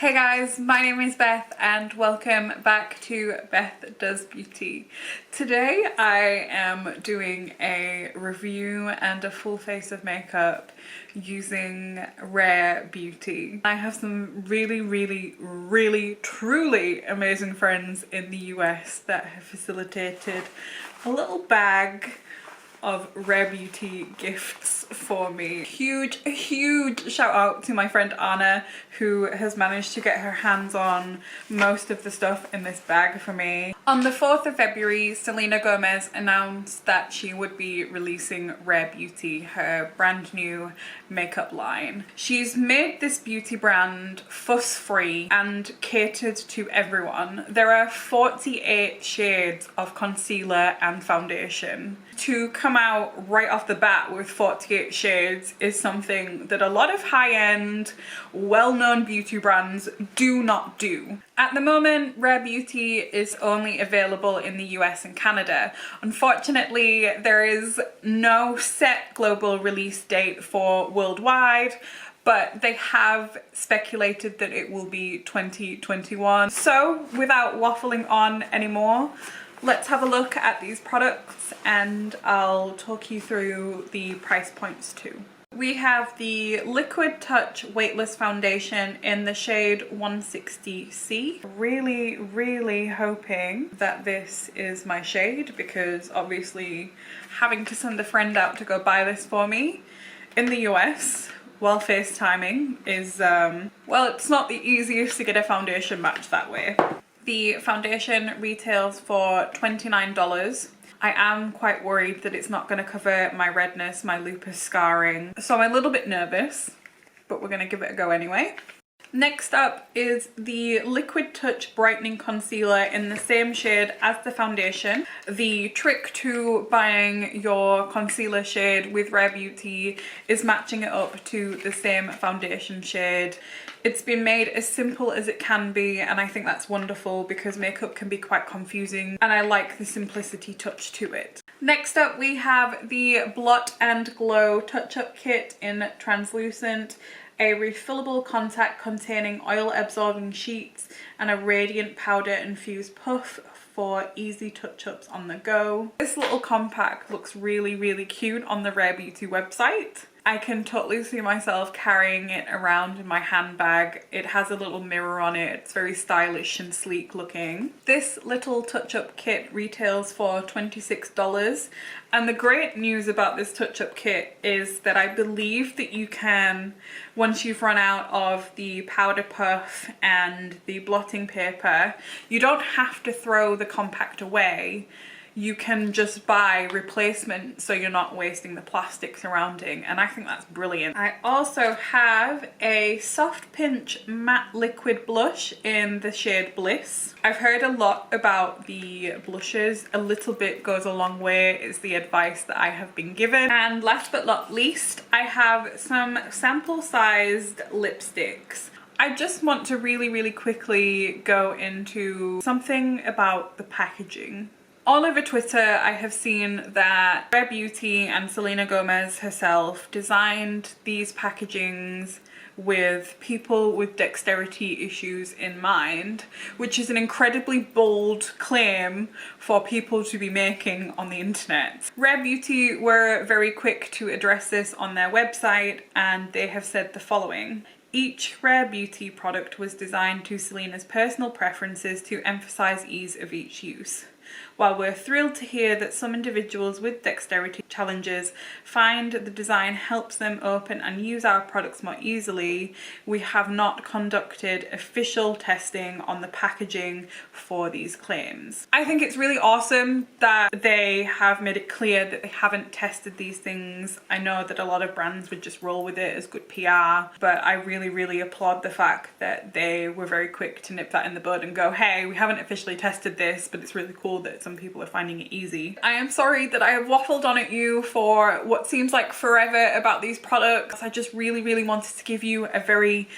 Hey guys, my name is Beth and welcome back to Beth Does Beauty. Today I am doing a review and a full face of makeup using Rare Beauty. I have some really truly amazing friends in the US that have facilitated a little bag of Rare Beauty gifts for me. Huge shout out to my friend Anna, who has managed to get her hands on most of the stuff in this bag for me. On the 4th of February, Selena Gomez announced that she would be releasing Rare Beauty, her brand new makeup line. She's made this beauty brand fuss-free and catered to everyone. There are 48 shades of concealer and foundation. To come out right off the bat with 48 shades is something that a lot of high-end, well-known beauty brands do not do. At the moment, Rare Beauty is only available in the US and Canada. Unfortunately, there is no set global release date for worldwide, but they have speculated that it will be 2021. So, without waffling on anymore, let's have a look at these products and I'll talk you through the price points too. We have the Liquid Touch Weightless Foundation in the shade 160C. Really hoping that this is my shade, because obviously having to send a friend out to go buy this for me in the US while FaceTiming is, well, it's not the easiest to get a foundation match that way. The foundation retails for $29. I am quite worried that it's not going to cover my redness, my lupus scarring, so I'm a little bit nervous, but we're going to give it a go anyway. Next up is the Liquid Touch Brightening Concealer in the same shade as the foundation. The trick to buying your concealer shade with Rare Beauty is matching it up to the same foundation shade. It's been made as simple as it can be, and I think that's wonderful because makeup can be quite confusing and I like the simplicity touch to it. Next up we have the Blot and Glow Touch-Up Kit in Translucent, a refillable contact containing oil absorbing sheets and a radiant powder infused puff for easy touch-ups on the go. This little compact looks really cute on the Rare Beauty website. I can totally see myself carrying it around in my handbag. It has a little mirror on it. It's very stylish and sleek looking. This little touch-up kit retails for $26. And the great news about this touch-up kit is that I believe that you can, once you've run out of the powder puff and the blotting paper, you don't have to throw the compact away. You can just buy replacement so you're not wasting the plastic surrounding, and I think that's brilliant. I also have a Soft Pinch Matte Liquid Blush in the shade Bliss. I've heard a lot about the blushes. A little bit goes a long way is the advice that I have been given. And last but not least, I have some sample-sized lipsticks. I just want to really quickly go into something about the packaging. All over Twitter, I have seen that Rare Beauty and Selena Gomez herself designed these packagings with people with dexterity issues in mind, which is an incredibly bold claim for people to be making on the internet. Rare Beauty were very quick to address this on their website, and they have said the following. Each Rare Beauty product was designed to Selena's personal preferences to emphasize ease of each use. While we're thrilled to hear that some individuals with dexterity challenges find the design helps them open and use our products more easily, we have not conducted official testing on the packaging for these claims. I think it's really awesome that they have made it clear that they haven't tested these things. I know that a lot of brands would just roll with it as good PR, but I really applaud the fact that they were very quick to nip that in the bud and go, hey, we haven't officially tested this, but it's really cool that some people are finding it easy. I am sorry that I have waffled on at you for what seems like forever about these products. I just really wanted to give you a very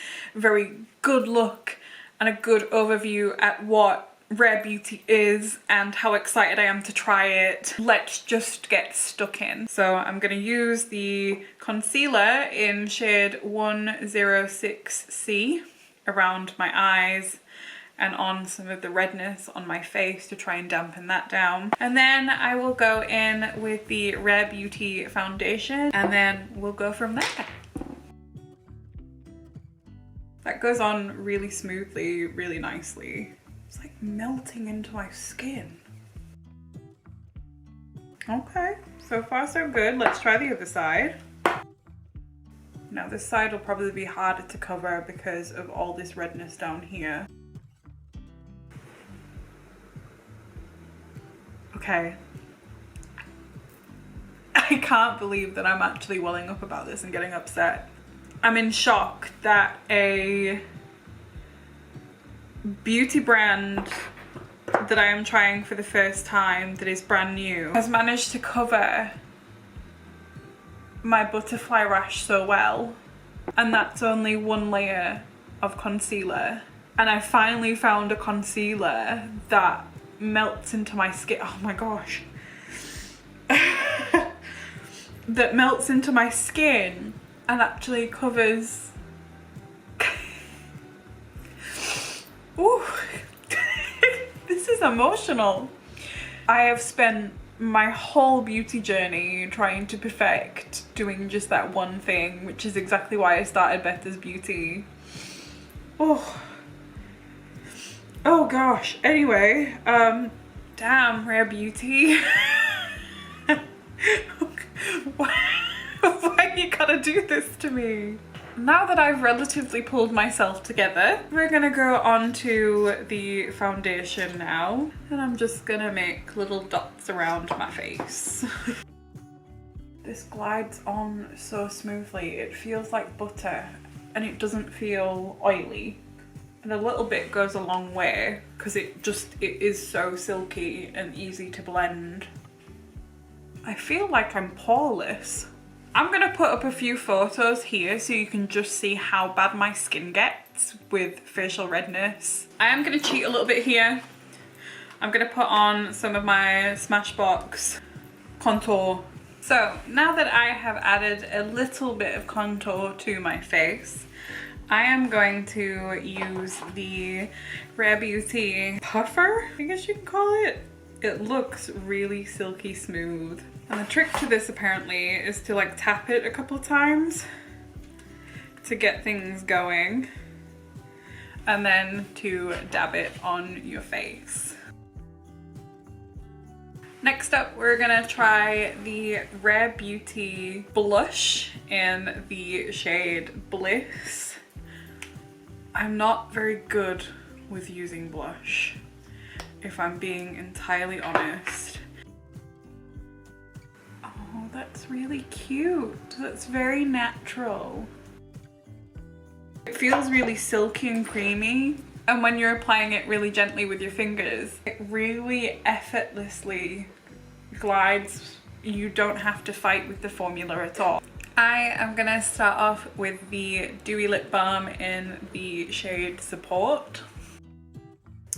good look and a good overview at what Rare Beauty is and how excited I am to try it. Let's just get stuck in. So I'm going to use the concealer in shade 106C. around my eyes and on some of the redness on my face to try and dampen that down. And then I will go in with the Rare Beauty foundation and then we'll go from there. That goes on really smoothly, really nicely. It's like melting into my skin. Okay, so far so good. Let's try the other side. Now this side will probably be harder to cover because of all this redness down here. Okay. I can't believe that I'm actually welling up about this and getting upset. I'm in shock that a beauty brand that I am trying for the first time, that is brand new, has managed to cover my butterfly rash so well, and that's only one layer of concealer. And I finally found a concealer that melts into my skin. Oh my gosh. That melts into my skin and actually covers. Ooh. This is emotional. I have spent my whole beauty journey trying to perfect doing just that one thing, which is exactly why I started Beth Does Beauty. Oh gosh. Anyway, damn, Rare Beauty. Why you gotta do this to me? Now that I've relatively pulled myself together, we're gonna go on to the foundation now, and I'm just gonna make little dots around my face. This glides on so smoothly. It feels like butter and it doesn't feel oily. And a little bit goes a long way because it is so silky and easy to blend. I feel like I'm poreless. I'm gonna put up a few photos here so you can just see how bad my skin gets with facial redness. I am gonna cheat a little bit here. I'm gonna put on some of my Smashbox contour. So now that I have added a little bit of contour to my face, I am going to use the Rare Beauty puffer, I guess you can call it. It looks really silky smooth. And the trick to this apparently is to like tap it a couple times to get things going, and then to dab it on your face. Next up, we're gonna try the Rare Beauty blush in the shade Bliss. I'm not very good with using blush, if I'm being entirely honest. Oh, that's really cute. That's very natural. It feels really silky and creamy, and when you're applying it really gently with your fingers, it really effortlessly glides. You don't have to fight with the formula at all. I am gonna start off with the Dewy Lip Balm in the shade Support.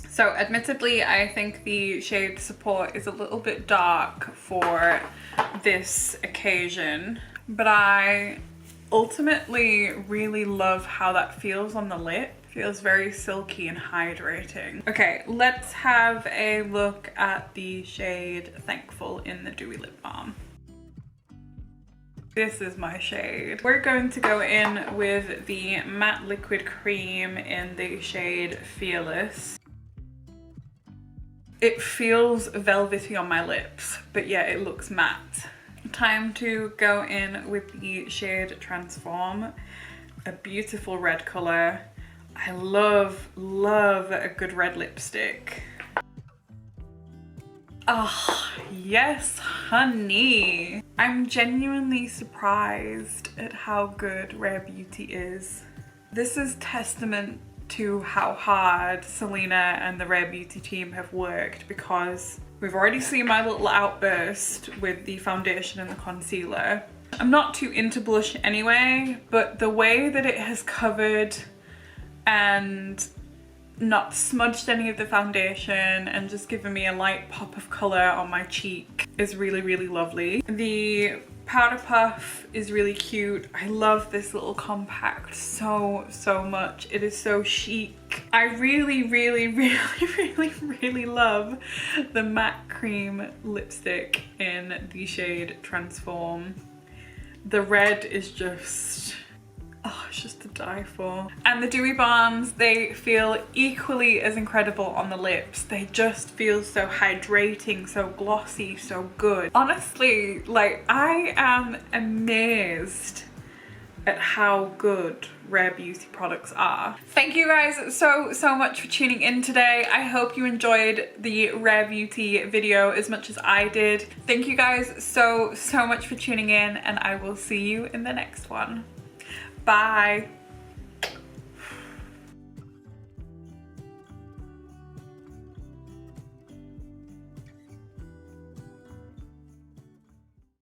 So admittedly, I think the shade Support is a little bit dark for this occasion, but I ultimately really love how that feels on the lip. Feels very silky and hydrating. Okay, let's have a look at the shade Thankful in the Dewy Lip Balm. This is my shade. We're going to go in with the matte liquid cream in the shade Fearless. It feels velvety on my lips, but yeah, it looks matte. Time to go in with the shade Transform, a beautiful red color. I love a good red lipstick. Oh, yes, honey. I'm genuinely surprised at how good Rare Beauty is. This is testament to how hard Selena and the Rare Beauty team have worked, because we've already seen my little outburst with the foundation and the concealer. I'm not too into blush anyway, but the way that it has covered and not smudged any of the foundation and just given me a light pop of colour on my cheek is really, really lovely. The Powder Puff is really cute. I love this little compact so much. It is so chic. I really love the matte cream lipstick in the shade Transform. The red is just, oh, it's just to die for. And the Dewy Balms, they feel equally as incredible on the lips. They just feel so hydrating, so glossy, so good. Honestly, like, I am amazed at how good Rare Beauty products are. Thank you guys so much for tuning in today. I hope you enjoyed the Rare Beauty video as much as I did. Thank you guys so much for tuning in, and I will see you in the next one. Bye.